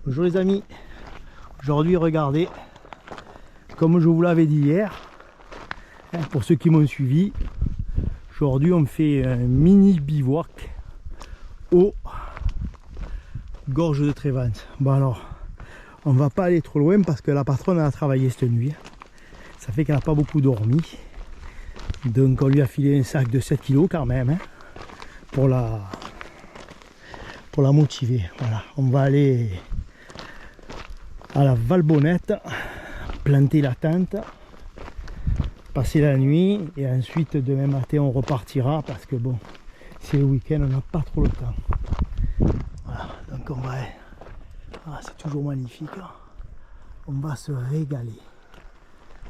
Bonjour les amis, aujourd'hui regardez, comme je vous l'avais dit hier, pour ceux qui m'ont suivi, aujourd'hui on fait un mini bivouac aux gorges de Trévance. Bon alors, on va pas aller trop loin parce que la patronne a travaillé cette nuit, ça fait qu'elle n'a pas beaucoup dormi, donc on lui a filé un sac de 7 kg quand même, pour la motiver. Voilà, on va aller à la Valbonnette, planter la tente, passer la nuit et ensuite demain matin on repartira parce que bon, c'est le week-end, on n'a pas trop le temps. Voilà, donc on va, c'est toujours magnifique, on va se régaler.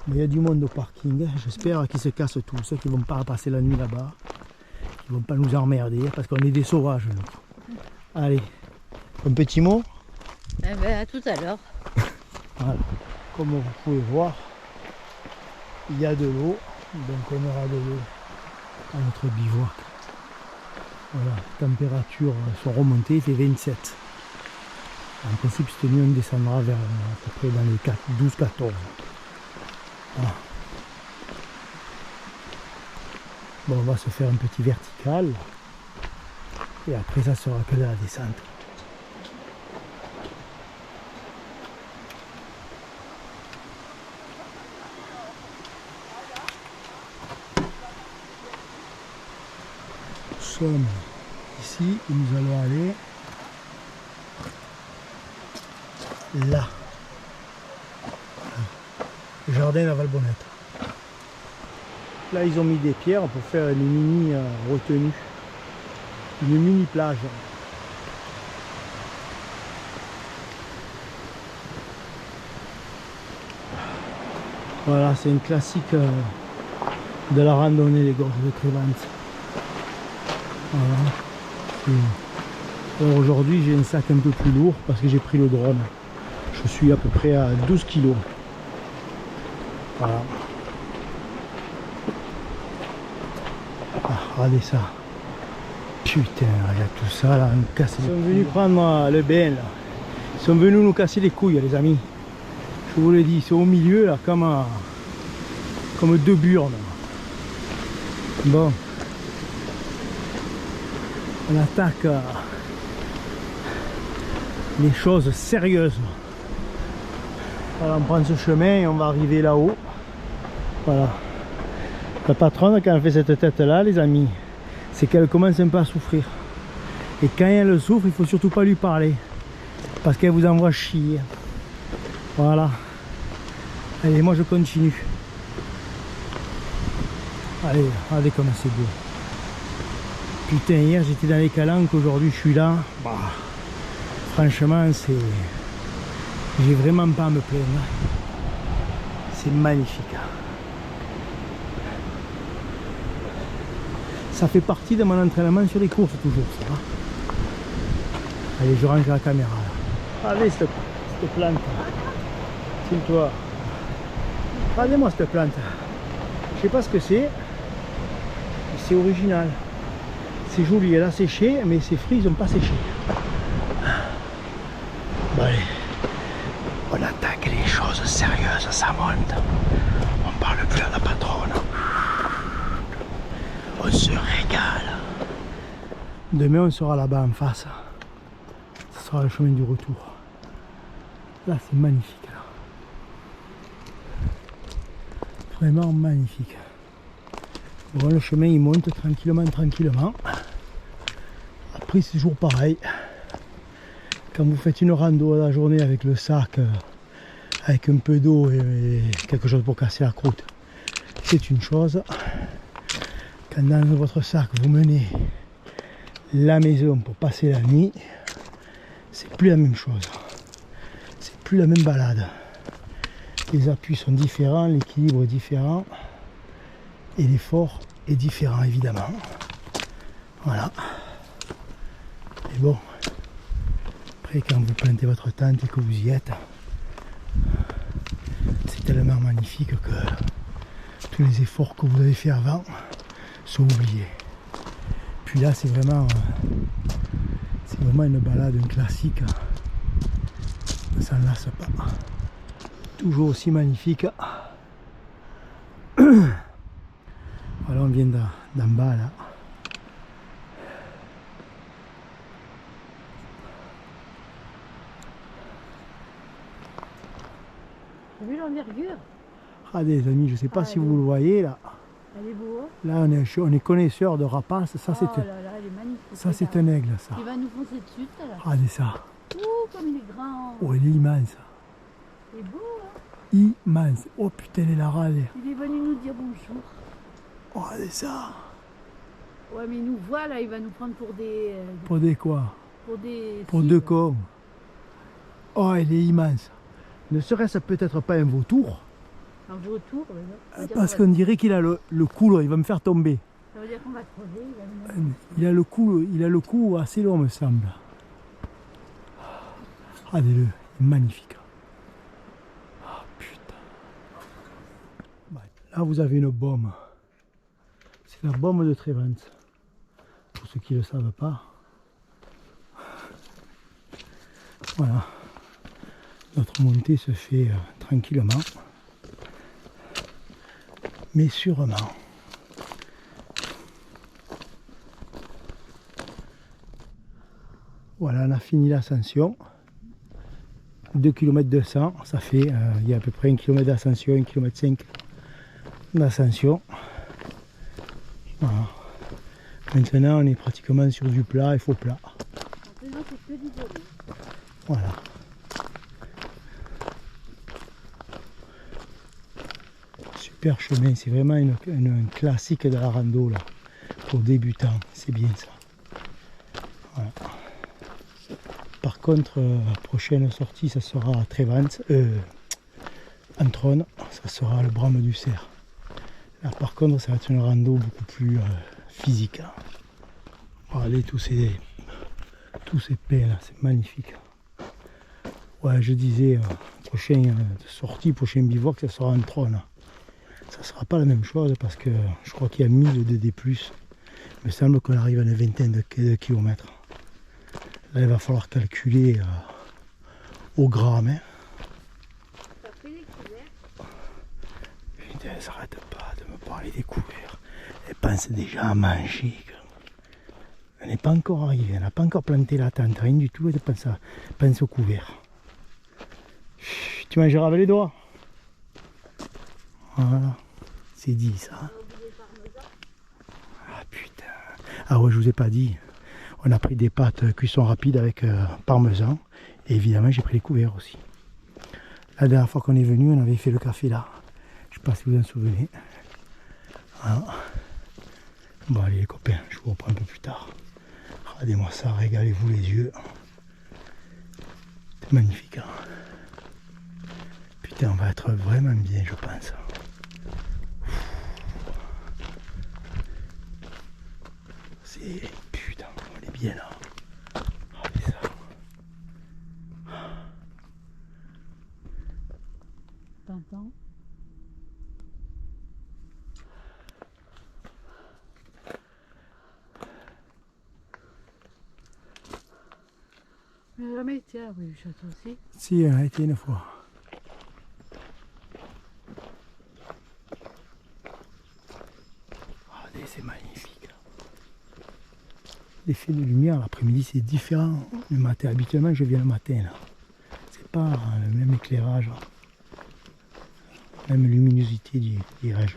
Mais il y a du monde au parking, j'espère qu'ils se cassent tous, ceux qui ne vont pas passer la nuit là-bas, qui ne vont pas nous emmerder parce qu'on est des sauvages nous. Allez, un petit mot? Eh ben, à tout à l'heure. Voilà. Comme vous pouvez voir, il y a de l'eau, donc on aura de l'eau à notre bivouac. Voilà, les températures sont remontées, il fait 27. En principe, cette nuit, on descendra vers à peu près dans les 12-14. Voilà. Bon, on va se faire un petit vertical, et après ça sera que de la descente. Nous sommes ici et nous allons aller là, le jardin de la Valbonnette. Là ils ont mis des pierres pour faire une mini retenue, une mini plage. Voilà, c'est une classique de la randonnée des gorges de Trévance. Voilà. Alors aujourd'hui j'ai un sac un peu plus lourd parce que j'ai pris le drone. Je suis à peu près à 12 kg. Voilà. Regardez ça. Putain, regarde tout ça là, nous casser. Ils sont venus prendre le bain là. Ils sont venus nous casser les couilles les amis. Je vous l'ai dit, c'est au milieu là comme deux burnes. Bon. On attaque les choses sérieuses. Voilà, on prend ce chemin et on va arriver là-haut. Voilà. La patronne, quand elle fait cette tête là les amis, c'est qu'elle commence un peu à souffrir. Et quand elle souffre, il faut surtout pas lui parler. Parce qu'elle vous envoie chier. Voilà. Allez, moi je continue. Allez, regardez comme c'est beau. Putain, hier j'étais dans les calanques, aujourd'hui je suis là. Bah, franchement, j'ai vraiment pas à me plaindre. C'est magnifique. Ça fait partie de mon entraînement sur les courses, toujours ça. Allez, je range la caméra là. Allez, cette plante. Tiens-toi. Regardez-moi cette plante. Je sais pas ce que c'est. C'est original. C'est joli, elle a séché, mais ses fruits ils n'ont pas séché. Bon allez, on attaque les choses sérieuses, ça monte. On parle plus à la patronne. On se régale. Demain on sera là-bas en face. Ce sera le chemin du retour. Là c'est magnifique. Là. Vraiment magnifique. Bon, le chemin il monte tranquillement. Après c'est toujours pareil. Quand vous faites une rando à la journée avec le sac, avec un peu d'eau et quelque chose pour casser la croûte, c'est une chose. Quand dans votre sac vous menez la maison pour passer la nuit, c'est plus la même chose. C'est plus la même balade. Les appuis sont différents, l'équilibre est différent. Et l'effort est différent évidemment. Voilà. Et bon, après quand vous plantez votre tente et que vous y êtes, c'est tellement magnifique que tous les efforts que vous avez fait avant sont oubliés. Puis là c'est vraiment une balade, un classique Ça ne lasse pas. Toujours aussi magnifique. Voilà, on vient d'en bas là. T'as vu l'envergure? Ah des amis, je sais pas si vous le voyez là. Elle est beau, hein? Là on est connaisseurs de rapaces. Ça Oh là là, elle est magnifique. ça c'est un aigle ça. Il va nous foncer dessus tout à l'heure. Regardez ça. Ouh, comme il est grand. Oh il est immense. Il est beau, hein? Immense. Oh putain il est là râle. Il est venu nous dire bonjour. Oh regardez ça. Ouais, mais il nous voit là, il va nous prendre pour des... Pour des quoi? pour des... Pour cibles. deux cons. Oh il est immense. Ne serait-ce peut-être pas un vautour? Un vautour, ouais, ça veut dire Parce qu'on va- qu'on dirait qu'il a le cou, là, il va me faire tomber. ça veut dire qu'on va crever. Il va nous- Il a le cou assez long, me semble. Regardez-le, il est magnifique. Ah putain. Là, vous avez une baume. C'est la baume de Trévens. Pour ceux qui ne le savent pas. Voilà. Notre montée se fait tranquillement. Mais sûrement. Voilà, on a fini l'ascension. 2 km 200, ça fait, il y a à peu près 1 km d'ascension, 1 km 5 d'ascension. Voilà. Maintenant, on est pratiquement sur du plat et faux plat. Maintenant, c'est que du bonheur. Voilà. Super chemin, c'est vraiment une classique de la rando là, pour débutants, c'est bien ça. Voilà. Par contre, la prochaine sortie, ça sera à Trévens, Antron, ça sera le Brame du Cerf. Là par contre, ça va être une rando beaucoup plus physique. Hein. Regardez tous ces pins là, c'est magnifique. Ouais, je disais, prochaine sortie, prochain bivouac, ça sera Antron. Ça sera pas la même chose parce que je crois qu'il y a 1000 de D+. Il me semble qu'on arrive à une vingtaine de kilomètres. Là, il va falloir calculer au gramme. Hein. Ça fait des couverts. Putain, elle s'arrête pas de me parler des couverts. Elle pense déjà à manger. Elle n'est pas encore arrivée, elle n'a pas encore planté la tente, rien du tout, elle pense au couvert. Chut, tu mangeras avec les doigts. Voilà, c'est dit ça. Ah putain. Ah ouais, je vous ai pas dit. On a pris des pâtes cuisson rapide avec parmesan. Et évidemment, j'ai pris les couverts aussi. La dernière fois qu'on est venu, on avait fait le café là. Je sais pas si vous en souvenez. Voilà. Bon, allez les copains, je vous reprends un peu plus tard. Regardez-moi ça, régalez-vous les yeux. C'est magnifique. Hein. Putain, on va être vraiment bien, je pense. C'est... Putain, on est bien là. Regardez ça. T'entends? Mais jamais été à la rue du château aussi. Si, on a été une fois. Regardez, c'est magnifique. L'effet de lumière l'après-midi c'est différent du matin. Habituellement je viens le matin là. C'est pas le même éclairage, même luminosité dirais-je.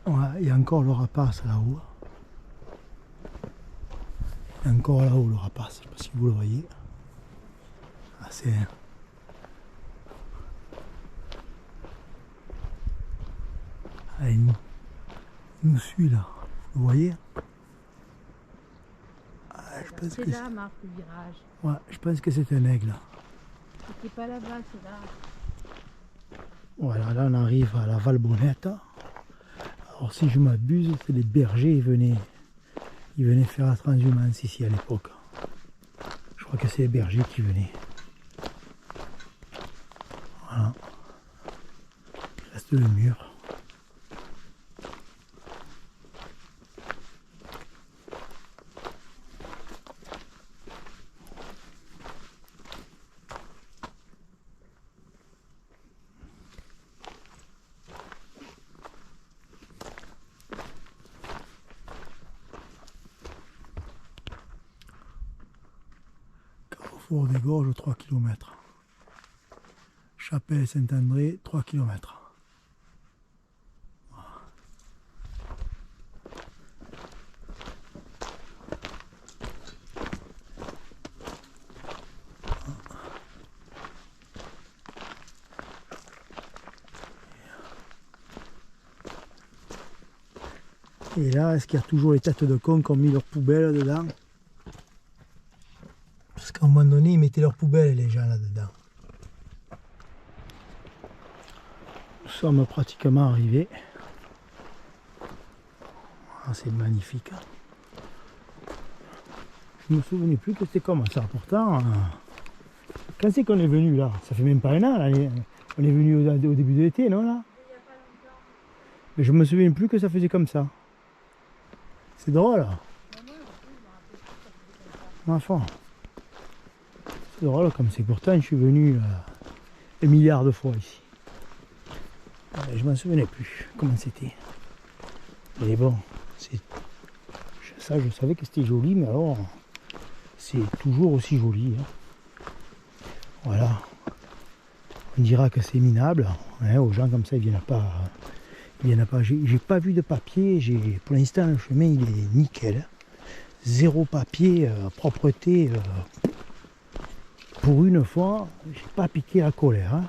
Ouais, il y a encore le rapace là-haut. Il y a encore là-haut le rapace, je sais pas si vous le voyez. Ah, c'est... Ah, il nous suit là, vous voyez? Ah, je pense C'est que là, Marc, le virage. ouais, je pense que c'est un aigle. C'était pas là-bas, c'est là. Voilà, là on arrive à la Valbonnette. Alors si je m'abuse, c'est les bergers, ils venaient faire la transhumance ici à l'époque. Je crois que c'est les bergers qui venaient. Voilà. Il reste le mur. Four des Gorges, 3 km. Chapelle Saint-André, 3 km. Et là, est-ce qu'il y a toujours les têtes de cons qui ont mis leurs poubelles dedans? Parce qu'à un moment donné, ils mettaient leurs poubelles, les gens là-dedans. Nous sommes pratiquement arrivés. Ah, c'est magnifique. Je ne me souvenais plus que c'était comme ça. Pourtant, quand c'est qu'on est venu là? Ça fait même pas un an. Là. On est venu au début de l'été, non là? Mais je me souviens plus que ça faisait comme ça. C'est drôle. Enfin. C'est drôle comme c'est. Pourtant, je suis venu un milliard de fois ici. Je m'en souvenais plus comment c'était. Mais bon, ça je savais que c'était joli, mais alors c'est toujours aussi joli. Hein. Voilà. On dira que c'est minable. Hein, aux gens comme ça, ils viennent pas. J'ai pas vu de papier. Pour l'instant, le chemin il est nickel. Zéro papier, propreté. Pour une fois, j'ai pas piqué la colère. Hein.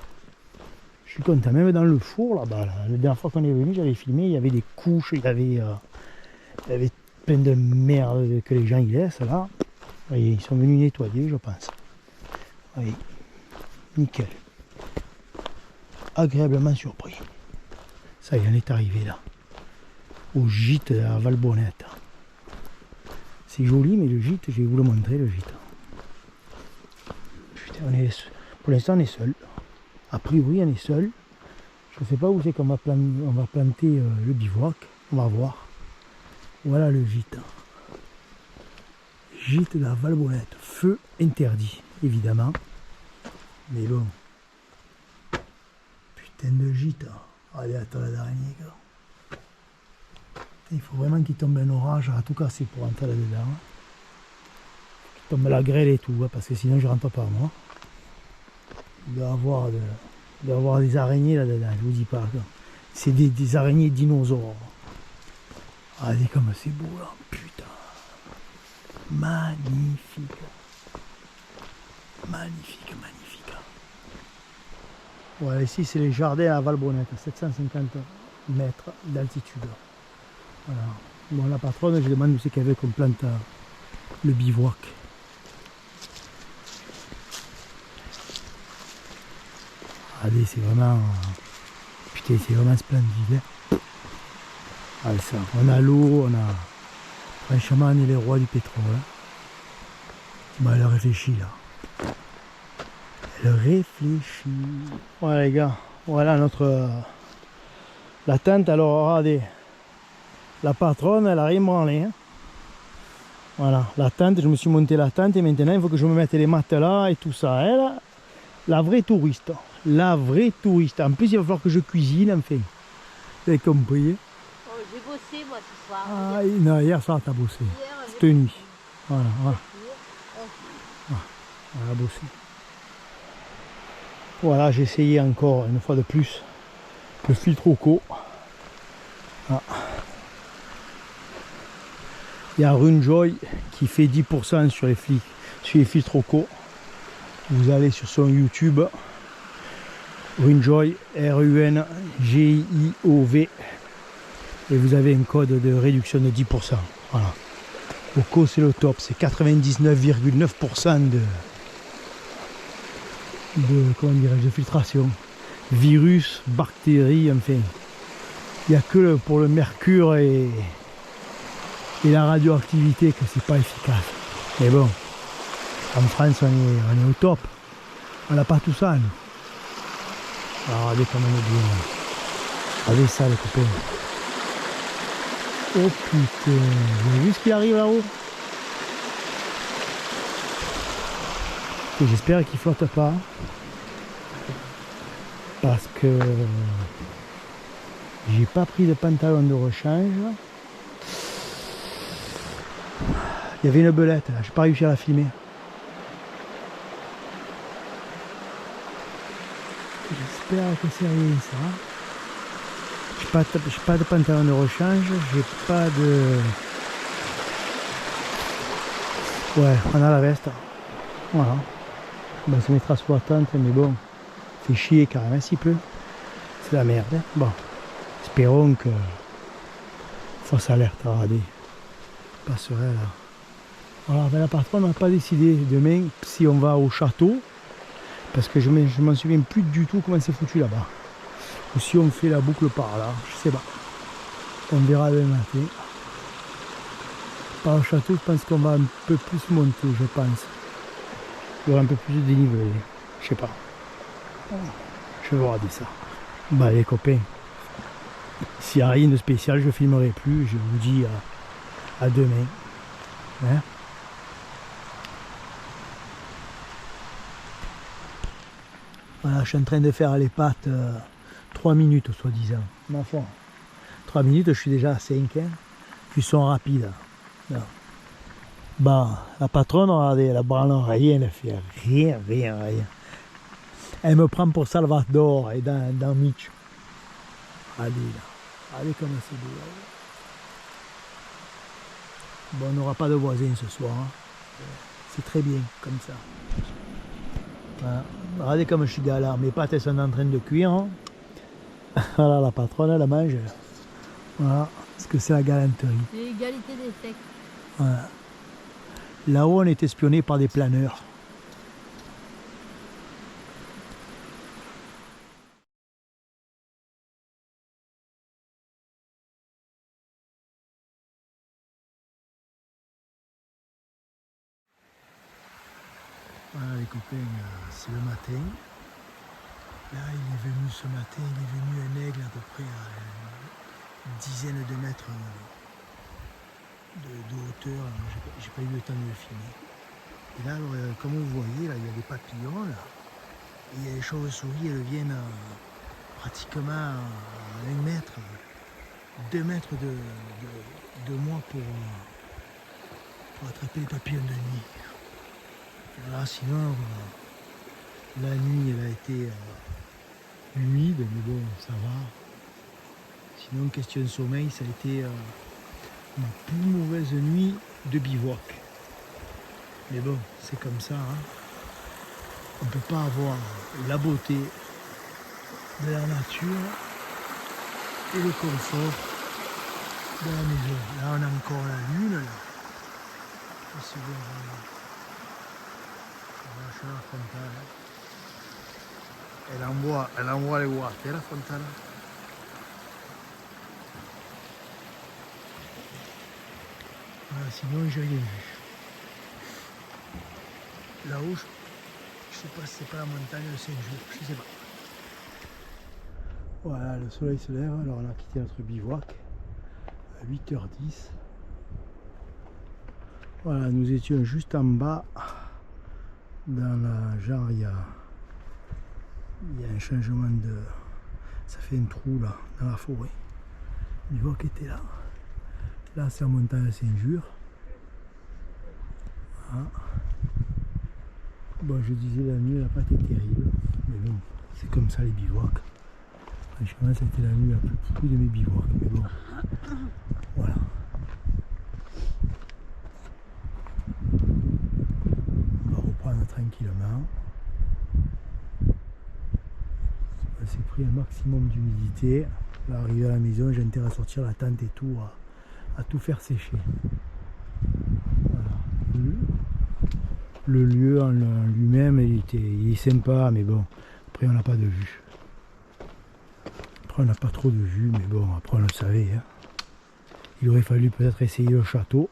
Je suis content. Même dans le four là-bas, là, la dernière fois qu'on est venu, j'avais filmé, il y avait des couches, il y avait plein de merde que les gens y laissent là. Voyez, ils sont venus nettoyer, je pense. Voyez, nickel. Agréablement surpris. Ça y est, on est arrivé là, au gîte à Valbonnette. C'est joli, mais le gîte, je vais vous le montrer, le gîte. Putain, pour l'instant, on est seul. A priori, on est seul. Je ne sais pas où c'est qu'on va planter le bivouac. On va voir. Voilà le gîte. Gîte de la Valbonnette. Feu interdit, évidemment. Mais bon. Putain de gîte. Allez, attends la d'araignée, gars. Il faut vraiment qu'il tombe un orage à tout casser pour rentrer là-dedans. Qu'il tombe la grêle et tout, parce que sinon je rentre pas moi. Il doit y avoir des araignées là-dedans, je vous dis pas. C'est des araignées dinosaures. Regardez comme c'est beau là, putain. Magnifique. Magnifique, magnifique. Voilà, ici c'est les jardins à Valbonnette, à 750 mètres d'altitude. Voilà. Bon, la patronne, je demande où c'est qu'elle veut qu'on plante le bivouac. Regardez, c'est vraiment. Putain, c'est vraiment splendide. Hein. Allez, ça. On a l'eau, on a. Franchement, on est les rois du pétrole. Hein. Bon, elle réfléchit là. Elle réfléchit. Voilà les gars, voilà notre. La tente, alors regardez. La patronne, elle a rien branlé. Hein. Voilà, la tente, je me suis monté la tente et maintenant il faut que je me mette les matelas et tout ça. Elle, la vraie touriste. La vraie touriste. En plus, il va falloir que je cuisine, enfin. Vous avez compris. Oh, j'ai bossé moi ce soir. Ah, non, hier soir, t'as bossé. Cette nuit. Voilà, voilà. Voilà, bossé. Voilà, j'ai essayé encore une fois de plus le filtre Oco. Ah. Il y a Runjoy qui fait 10% sur les filtres Oco. Vous allez sur son YouTube. Runjoy, R-U-N-G-I-O-V. Et vous avez un code de réduction de 10%. Voilà. Oco, c'est le top. C'est 99,9% comment dirais-je, de filtration. Virus, bactéries, enfin. Il n'y a que pour le mercure et la radioactivité que c'est pas efficace. Mais bon, en France, on est au top. On n'a pas tout ça, nous. Alors, regardez comme on est bien. Regardez ça, les copains. Oh putain, vous avez vu ce qui arrive là-haut? J'espère qu'il flotte pas. Parce que j'ai pas pris de pantalon de rechange. Il y avait une belette, là. J'ai pas réussi à la filmer. J'espère que c'est rien ça. J'ai pas de pantalon de rechange, j'ai pas de... Ouais, on a la veste. Voilà. Ben, ça mettra sous la tente, mais bon, fait chier quand même s'il pleut. C'est la merde. Hein. Bon, espérons que fausse alerte radé passerait là. Voilà, ben la patronne n'a pas décidé demain si on va au château, parce que je m'en souviens plus du tout comment c'est foutu là-bas. Ou si on fait la boucle par là, je sais pas. On verra demain matin. Par le château, je pense qu'on va un peu plus monter, je pense. Il y aura un peu plus de dénivelé. Je sais pas. Je vais regarder ça. Bah les copains, s'il n'y a rien de spécial, je ne filmerai plus. Je vous dis à demain. Hein? Voilà, je suis en train de faire les pâtes 3 minutes, soi-disant. Ma foi. 3 minutes, je suis déjà à 5. Hein. Cuisson rapide. Non. Bah, la patronne, regardez, elle branle rien, elle fait rien. Elle me prend pour Salvador et dans Mitch. Allez là, allez comme c'est beau. Bon, on n'aura pas de voisins ce soir. Hein. C'est très bien comme ça. Voilà. Regardez comme je suis galère, mes pâtes elles sont en train de cuire. Hein. Voilà, la patronne elle mange. Voilà, parce que c'est la galanterie. C'est l'égalité des sexes. Voilà. Là-haut, on est espionné par des planeurs. Voilà les copains, c'est le matin. Là, il est venu ce matin, il est venu un aigle à peu près à une dizaine de mètres de hauteur. J'ai pas eu le temps de le filmer. Et là, alors, comme vous voyez, là, il y a des papillons, là. Et il y a les chauves-souris, elles viennent pratiquement à 1 mètre, 2 mètres de moi pour attraper les papillons de nuit. Voilà, sinon, la nuit, elle a été humide, mais bon, ça va. Sinon, question sommeil, ça a été ma plus mauvaise nuit de bivouac. Mais bon, c'est comme ça. Hein. On ne peut pas avoir la beauté de la nature et le confort de la maison. Là, on a encore la lune. Là. C'est bon, la chaleur frontale. Elle envoie les watts, la frontale. Voilà, sinon, j'ai rien vu. Là-haut, je sais pas si c'est pas la montagne de Saint-Just, je sais pas. Voilà, le soleil se lève, alors on a quitté notre bivouac à 8h10. Voilà, nous étions juste en bas, dans la genre, il y a un changement de... Ça fait un trou là, dans la forêt. Le bivouac était là. Là, c'est en montagne de Saint-Just. Voilà. Bon, je disais la nuit, elle n'a pas été terrible, mais bon, c'est comme ça les bivouacs. Franchement, ça a été la nuit la plus pourrie de mes bivouacs, mais bon, voilà. On va reprendre tranquillement. On s'est pris un maximum d'humidité. Là, arrivé à la maison, j'ai intérêt à sortir la tente et tout, à tout faire sécher. Voilà. Le lieu en lui-même, il est sympa, mais bon, après on n'a pas de vue. Après on n'a pas trop de vue, mais bon, après on le savait. Hein. Il aurait fallu peut-être essayer le château.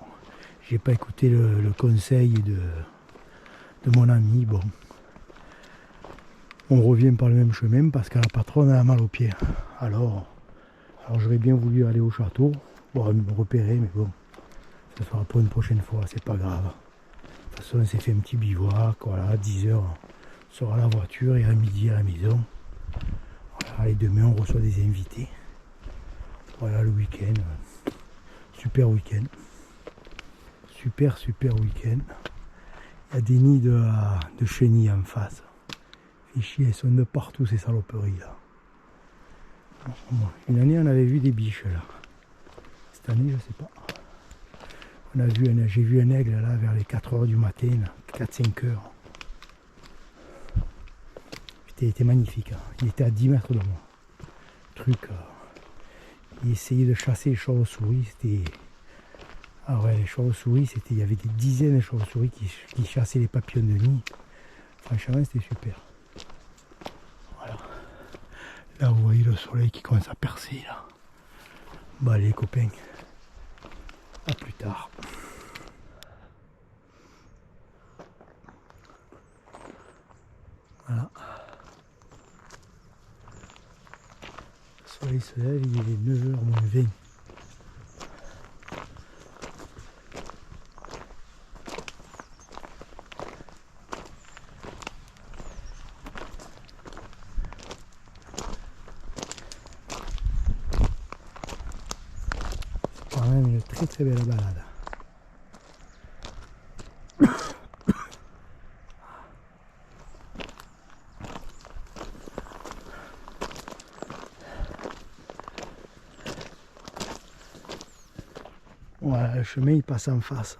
J'ai pas écouté le conseil de mon ami. Bon, on revient par le même chemin parce que la patronne a mal aux pieds. Alors j'aurais bien voulu aller au château, pour me repérer, mais bon, ça sera pour une prochaine fois, c'est pas grave. De toute façon, on s'est fait un petit bivouac, voilà, à 10h, on sera à la voiture et à midi à la maison. Voilà, et demain, on reçoit des invités. Voilà, le week-end. Super week-end. Super week-end. Il y a des nids de chenilles en face. Les chiens, ils sont de partout ces saloperies là. Une année on avait vu des biches là. Cette année je sais pas. J'ai vu un aigle là vers les 4 h du matin, 4-5 heures. Putain, il était magnifique. Hein. Il était à 10 mètres de moi. Truc. Il essayait de chasser les chauves-souris. C'était. Ah ouais, les chauves-souris, il y avait des dizaines de chauves-souris qui chassaient les papillons de nuit. Franchement, c'était super. Voilà. Là, vous voyez le soleil qui commence à percer là. Bah les copains. À plus tard. Voilà. Le soleil se lève, il est 9 h moins 20. C'est quand même une très très belle balade. Voilà, le chemin il passe en face.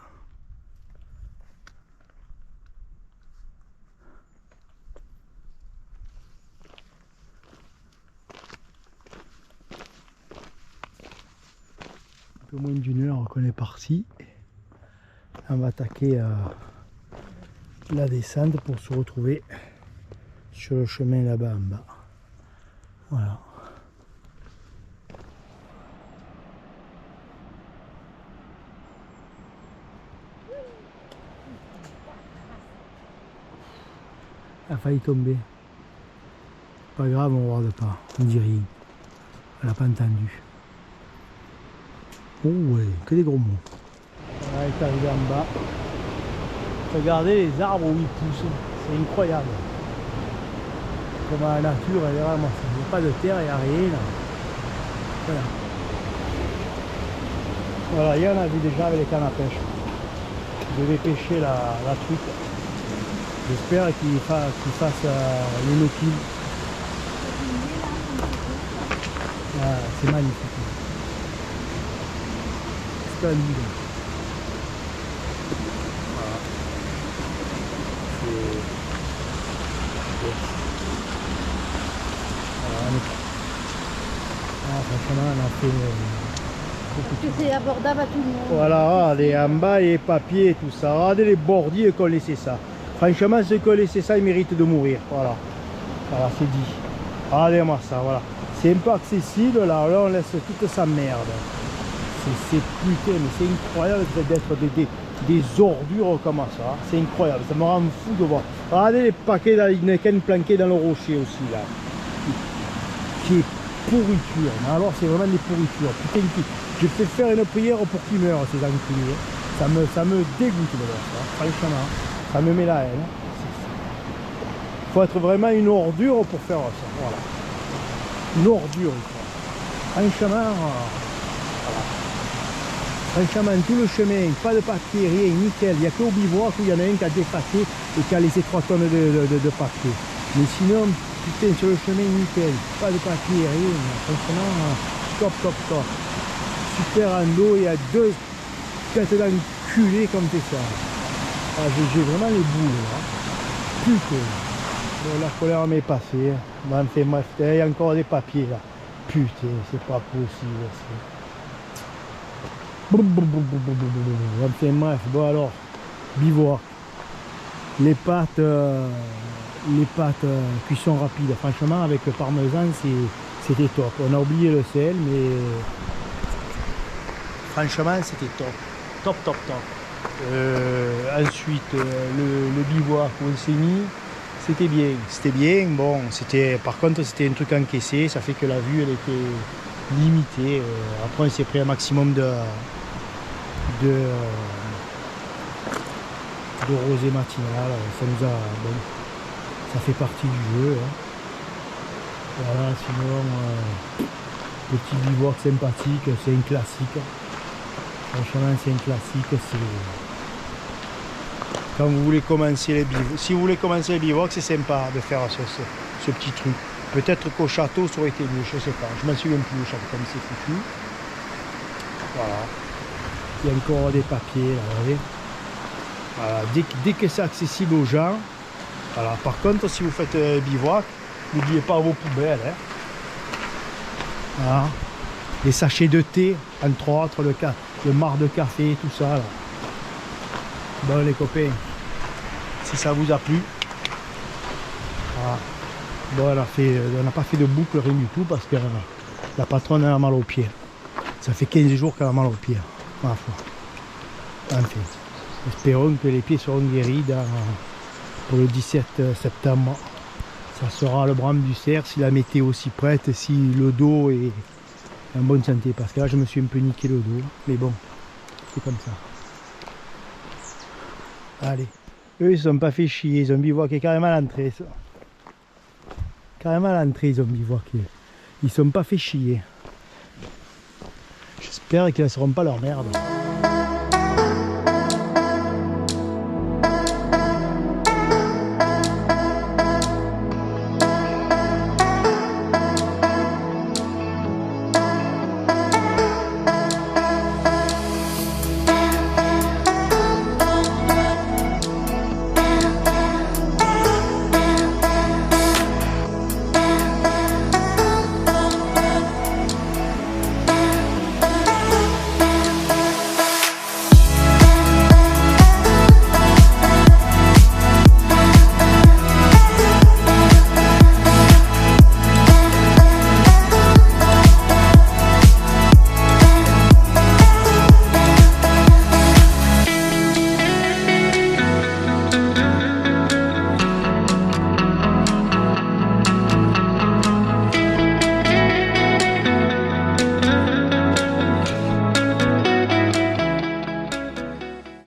Un peu moins d'une heure qu'on est parti. On va attaquer la descente pour se retrouver sur le chemin là-bas en bas. Voilà. Elle a failli tomber. Pas grave, on regarde pas, on dit rien. Elle n'a pas entendu. Oh ouais, que des gros mots. Voilà, elle est arrivée en bas. Regardez les arbres où ils poussent, c'est incroyable. Comme la nature, elle est vraiment. Il n'y a pas de terre, il n'y a rien là. Voilà. Voilà, hier on a vu déjà avec les cannes à pêche. Je vais pêcher la truite. J'espère qu'il fasse le nautil. Ah, c'est magnifique. Splendide. Voilà. Franchement, on a fait Que c'est abordable à tout le monde. voilà, regardez, en bas les papiers et tout ça. Regardez les bordiers qui ont laissé ça. Franchement, ceux qui ont laissé ça, ils méritent de mourir. Voilà, voilà, c'est dit. Regardez-moi ça, voilà. C'est un peu accessible, là on laisse toute sa merde. C'est putain, mais c'est incroyable d'être des ordures comme ça. C'est incroyable, ça me rend fou de voir. Regardez les paquets d'Heineken planqués dans le rocher aussi, là. Qui est pourriture. Mais alors, c'est vraiment des pourritures. Putain, je fais faire une prière pour qu'ils meurent, ces enculés. Ça me dégoûte de voir ça, franchement. Ça me met la haine. Il faut être vraiment une ordure pour faire ça. Voilà. Une ordure, quoi. Franchement, voilà. Franchement, tout le chemin, pas de papier, rien, nickel. Il n'y a qu'au bivouac où il y en a un qui a dépassé et qui a laissé 3 tonnes de papier. Mais sinon, putain, sur le chemin, nickel. Pas de papier, rien. Franchement, top, top, top. Super rando, il y a 2 têtes d'enculés comme c'est ça. Ah, j'ai vraiment les boules là. Putain. Bon, la colère m'est passée. Bon, fait bref, il y a encore des papiers là. Putain, c'est pas possible. Fait bref, bon alors, bivouac. Les pâtes cuisson rapide. Franchement, avec le parmesan, c'était top. On a oublié le sel, mais franchement, c'était top. Top, top, top. Ensuite, le bivouac où on s'est mis, c'était bien, bon, par contre c'était un truc encaissé, ça fait que la vue elle était limitée. Après on s'est pris un maximum de rosée matinale, ça fait partie du jeu, hein. Voilà, sinon petit bivouac sympathique, c'est un classique. Franchement c'est un classique, quand vous voulez commencer les bivouacs. Si vous voulez commencer les bivouacs, c'est sympa de faire ce petit truc. Peut-être qu'au château, ça aurait été mieux, je sais pas. Je m'en souviens plus au château comme c'est foutu. Voilà. Il y a encore des papiers, là, vous voyez. Voilà. Dès que c'est accessible aux gens. Voilà. Par contre, si vous faites bivouac, n'oubliez pas vos poubelles. Hein. Voilà. Les sachets de thé, entre autres, le marc de café, tout ça. Là. Bon les copains, si ça vous a plu, voilà. Bon, on n'a pas fait de boucle, rien du tout, parce que la patronne a mal aux pieds. Ça fait 15 jours qu'elle a mal aux pieds. Ma foi. Enfin, espérons que les pieds seront guéris pour le 17 septembre. Ça sera le brame du cerf, si la météo s'y prête, si le dos est en bonne santé. Parce que là, je me suis un peu niqué le dos. Mais bon, c'est comme ça. Allez. Eux, ils ne sont pas fait chier. Ils ont bivouaqué carrément à l'entrée. Carrément à l'entrée, ils ont bivouaqué. Ils ne sont pas fait chier. J'espère qu'ils ne laisseront pas leur merde.